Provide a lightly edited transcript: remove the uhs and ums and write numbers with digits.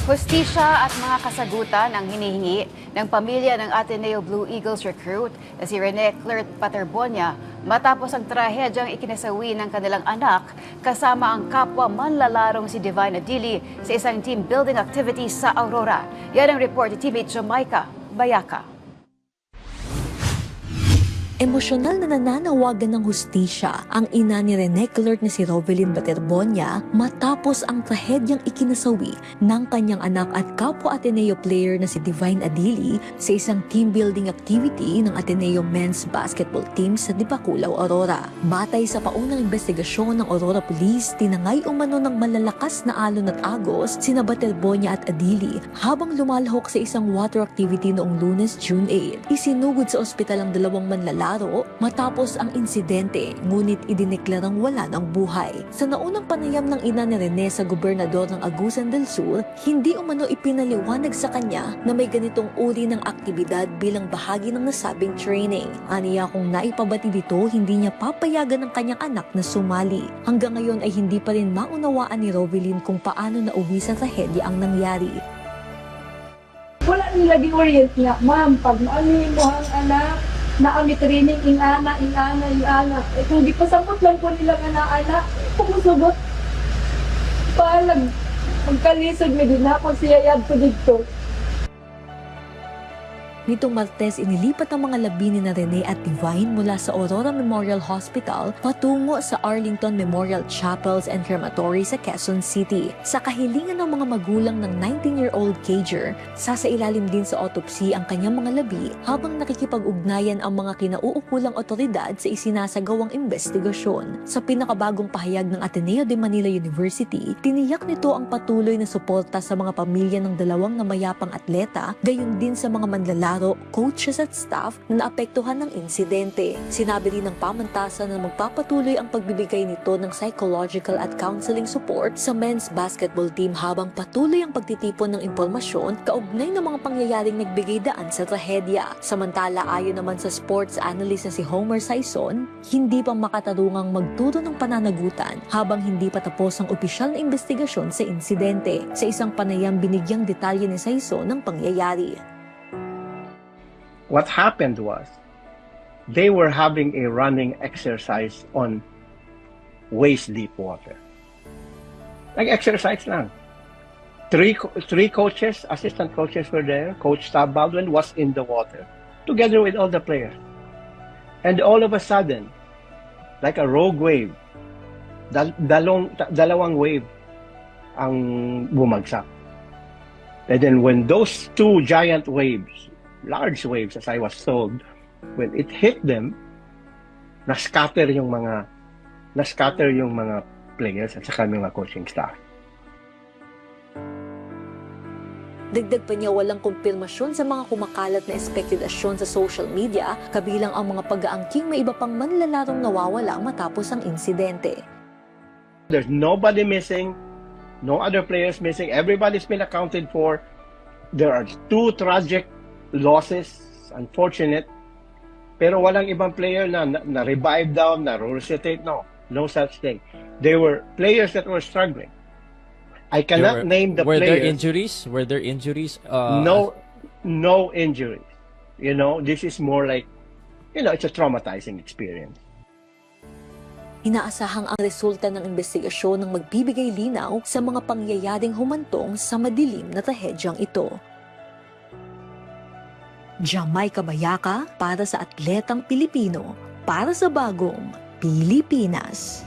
Hustisya at mga kasagutan ang hinihingi ng pamilya ng Ateneo Blue Eagles recruit na si Rene Clert Paterbonia matapos ang trahedyang ikinasawi ng kanilang anak kasama ang kapwa manlalarong si Divine Adili sa isang team building activity sa Aurora. Yan ang report ni teammate Jamaica Bayaka. Emosyonal na nananawagan ng hustisya ang ina ni Rene Clert na si Rovelyn Paterbonia matapos ang trahedyang ikinasawi ng kanyang anak at kapwa Ateneo player na si Divine Adili sa isang team building activity ng Ateneo men's basketball team sa Dipakulaw, Aurora. Batay sa paunang investigasyon ng Aurora Police, tinangay umano ng malalakas na alon at agos sina Paterbonia at Adili habang lumalhok sa isang water activity noong Lunes, June 8. Isinugod sa ospital ang dalawang manlalaro matapos ang insidente, ngunit idineklarang wala ng buhay. Sa naunang panayam ng ina ni Rene sa gobernador ng Agusan del Sur, hindi umano ipinaliwanag sa kanya na may ganitong uri ng aktibidad bilang bahagi ng nasabing training. Aniya kung naipabati dito, hindi niya papayagan ng kanyang anak na sumali. Hanggang ngayon ay hindi pa rin maunawaan ni Rovelyn kung paano nauwi sa trahedya ang nangyari. Wala nila di-orient nga, ma'am, pag maano mo ang anak, naami training, ingana. Eh kung di pasapot lang po nila nga na anak, pumusubot. Palag, magkalisod mo din ako siya yad ko dito. Nitong Martes, inilipat ang mga labi ni Rene at Divine mula sa Aurora Memorial Hospital patungo sa Arlington Memorial Chapels and Crematory sa Quezon City. Sa kahilingan ng mga magulang ng 19-year-old Cager, sasailalim din sa autopsy ang kanyang mga labi habang nakikipag-ugnayan ang mga kinauukulang otoridad sa isinasagawang investigasyon. Sa pinakabagong pahayag ng Ateneo de Manila University, tiniyak nito ang patuloy na suporta sa mga pamilya ng dalawang namayapang atleta, gayon din sa mga manlalaro, coaches at staff na naapektuhan ng insidente. Sinabi rin ng pamantasan na magpapatuloy ang pagbibigay nito ng psychological at counseling support sa men's basketball team habang patuloy ang pagtitipon ng impormasyon kaugnay ng mga pangyayaring nagbigay daan sa trahedya. Samantala, ayon naman sa sports analyst na si Homer Saison, hindi pa makatarungang magturo ng pananagutan habang hindi pa tapos ang opisyal na investigasyon sa insidente. Sa isang panayam, binigyang detalye ni Saison ng pangyayari. What happened was, they were having a running exercise on waist-deep water. Like exercise lang. Three coaches, assistant coaches were there. Coach Tab Baldwin was in the water, together with all the players. And all of a sudden, like a rogue wave, dalawang wave ang bumagsak. And then when those two giant waves, large waves, as I was told, when it hit them, na-scatter yung mga players at saka mga coaching staff. Dagdag pa niya, walang kumpirmasyon sa mga kumakalat na espekulasyon sa social media, kabilang ang mga pag-aangking may iba pang manlalarong nawawala matapos ang insidente. There's nobody missing, no other players missing, everybody's been accounted for. There are two tragic losses, unfortunate, pero walang ibang player na revive down, na resuscitate, no such thing. They were players that were struggling. I cannot name the players. Were there injuries? No injuries. You know, this is more like, it's a traumatizing experience. Inaasahang ang resulta ng investigasyon ng magbibigay linaw sa mga pangyayaring humantong sa madilim na trahedyang ito. Jamaica Bayaka para sa Atletang Pilipino, para sa Bagong Pilipinas.